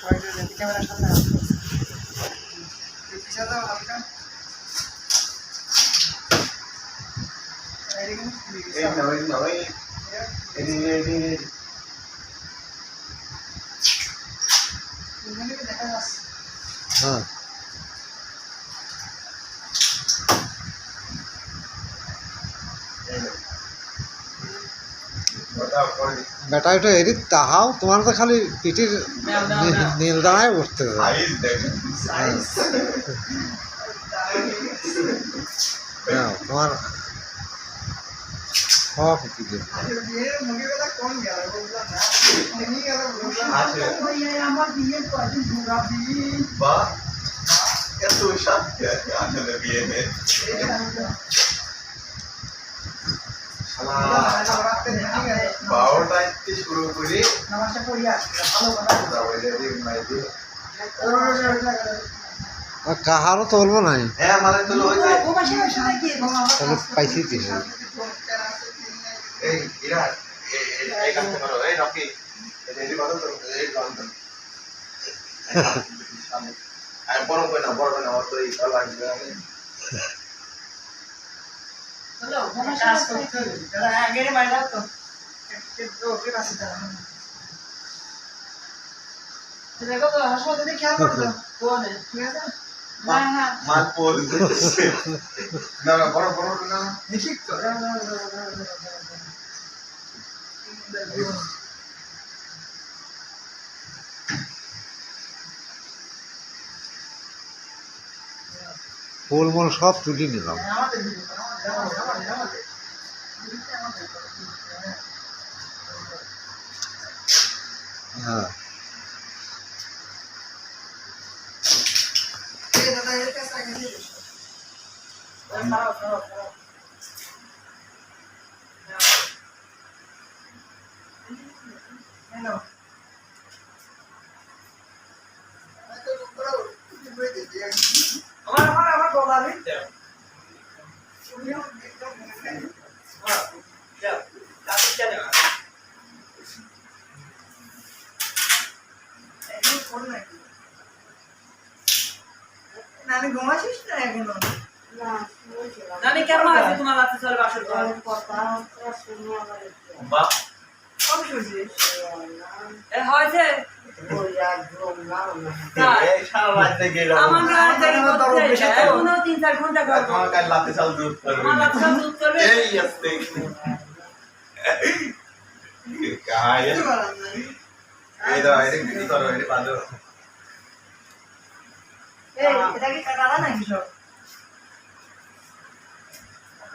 সবাই ক্যামেরার সামনে আসতো পিছা দাও হালকা দেখা যাচ্ছে হ্যাঁ বেটা এটা এদিক তাহাও তোমার তো খালি পিঠির নীল দাঁড়ায় উঠতে তোমার হওয়া কি যে শুরু করে কাহারও তো বলবো নাই হ্যাঁ আমাদের তো পাইছি দিস এই এরা এই কাজটা করো এই রকি এই কথা তো এই লন্ডন আর বড় কই না আমার তো এই কালা আসবে হ্যালো কাজ করতে হবে যারা আগে বাইরে তো একটু ওকে পাশে দাঁড়ানো দেখো তো হাসপাতালে খেয়াল করো তো কোনে ঠিক আছে হ্যাঁ মাল পোল না না বড় না ঠিক তো ফুল মূল সব তুলে নিলাম হ্যাঁ আমার বলা নেই নানি ঘুমাছিস না এখনো নানি কেমন আছে তোমার রাতে চলে বাসর ঘর বাহ কম শুনছিস এ হয়েছে এই সারা রাত থেকে আমার রাত থেকে করতে এখনো 3-4 ঘন্টা করব তোমার কাল রাতে চাল দুধ করবে আমার রাতে চাল দুধ করবে এই আসতে কায় এই দাও এই কি করো এই বাঁধো এই এটা কি কাটালা নাকি সব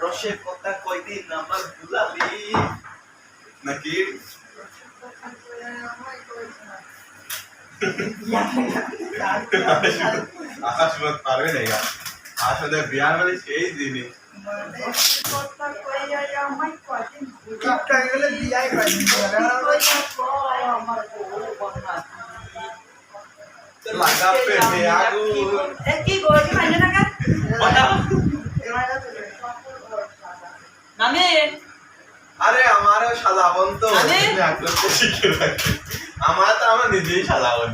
রসের কথা কয়দিন আমার ভুলালি নাকি আকাশ মত পারবে না আসলে বিয়ার মানে সেই জিনিস লাগা পেটে আগুন কি গোটি মানে না কা নামে আরে আমারও সাজাবন তো শিখে রাখি আমার তো আমার নিজেই সাজাবন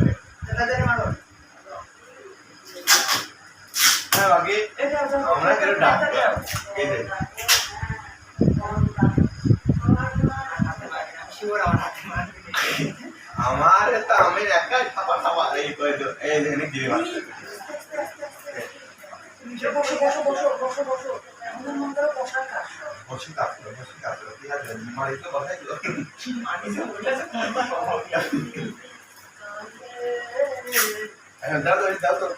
হ্যাঁ বাকি আমরা কেন ডাক্তার এই যে আমার তো আমি একা খাবার এই কই তো এই দেখে গিয়ে বসো আমাদের মন করে বসার কাজ বসে কাজ ঠিক আছে মারি তো কথাই তো মানি যে বলেছে হ্যাঁ দাও তো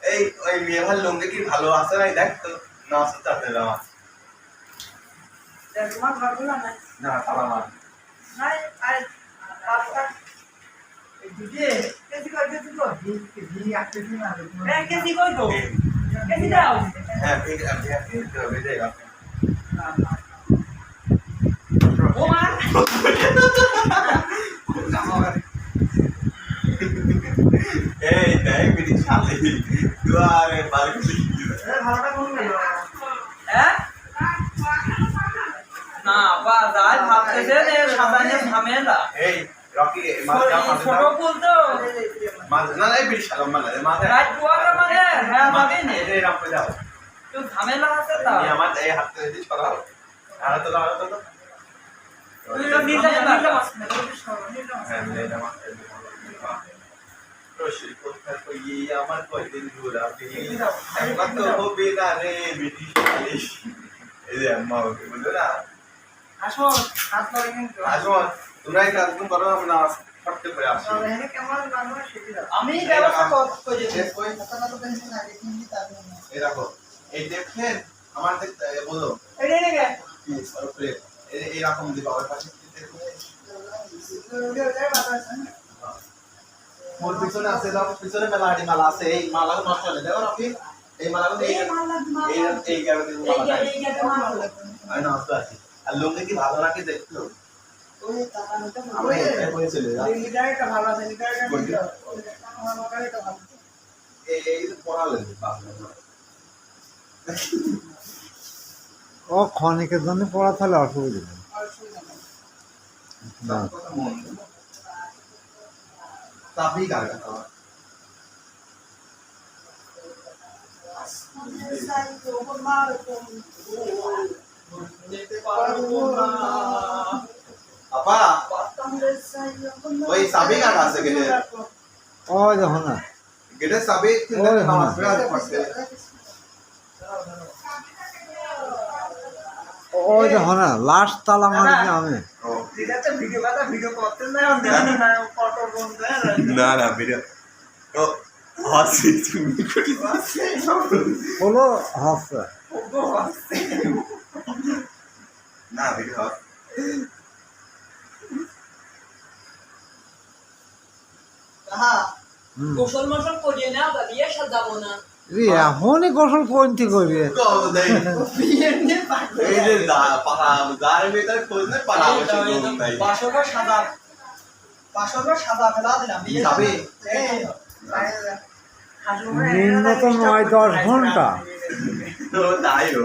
এই ওই মেয়ে ভালো লঙ্গে কি ভালো আছে না দেখ তো না আছে চাপতে যাওয়া তোমার ঘরগুলো না না খাবার মা নাই আরে পাঁচটা এই দিদি কেজি কই দিদি আটকে দিন না এই কেজি কই গো কেজি দাও হ্যাঁ ঠিক আছে তো বেজে গেল ও মা এই দেখ বিটি শালি দুয়ারে বাড়ি খুশি ভালোটা কোন গেল হ্যাঁ না বাজার ভাবতেছে যে সাবানে ঝামেলা এই রকি মাঝে ছোট ফুল তো মাঝে না এই বিটি শালি মাঝে রাত কুয়াটা মানে হ্যাঁ ভাবি নে এই রাখো যাও তো ঝামেলা আছে তা তুমি আমার এই হাতে দিস সরাও আর তো লাগাও তো তুই নিতে নিতে মাছ নে হ্যাঁ নিতে মাছ রশি কোথা কই আমার কয়দিন ঘোরাবি একবার তো হবে না রে বিটি শালি এই যে আম্মা ওকে বললো না আসো হাত ধরে কিন্তু আসো তোমরা এই কাজগুলো করো আমরা ফটকে করে আসি এখানে কেমন মানুষ শিখি দাও আমি ব্যবস্থা করে দিই কই কথা তো টেনশন আগে কিন্তু তার এই রাখো এই দেখেন আমার দেখতে বলো এই রে রে কি সরপ্রে এই রকম দিবা ওর পাশে মোর পিছনে আছে দাও পিছনে মেলাটি মালা আছে এই মালা নষ্ট হয়ে দেখো আপনি এই মালা এই গাবে মালা আই না আসতে আছে আর লোকে কি ভালো রাখে দেখতো ওই তাকানোটা আমরা এই পরে চলে যা লিডারটা ভালো আছে লিডারটা ভালো ভালো এই পড়ালেন বাস ও ক্ষণিকের জন্য পড়া তাহলে অসুবিধা নেই না তাবি গাড়ি আপা ওই সাবি গাড়ি আছে গেলে ও যখন না গেলে সাবি ওই নামাজ হ্যাঁ। পড়তে ওই যখন না লাস্ট তালা মারি আমি ও ঠিক আছে ভিডিও করতে না না ফটো বন্ধ না না ভিডিও ও হাসি তুমি করি হলো হাসছে না ভিডিও হ্যাঁ হুম। গোসল মোসল করিয়ে না বা বিয়ে সাজাবো না রে এখনই গোসল কোনটি করবি কত দেই বিয়ে নিয়ে পাগল এই যে পাড়া যার ভিতরে খোঁজ না পাড়া বসে নাই বাসরটা সাদা ফেলা দিলাম বিয়ে যাবে? ন্যূনতম 9-10 ঘন্টা তো তাইও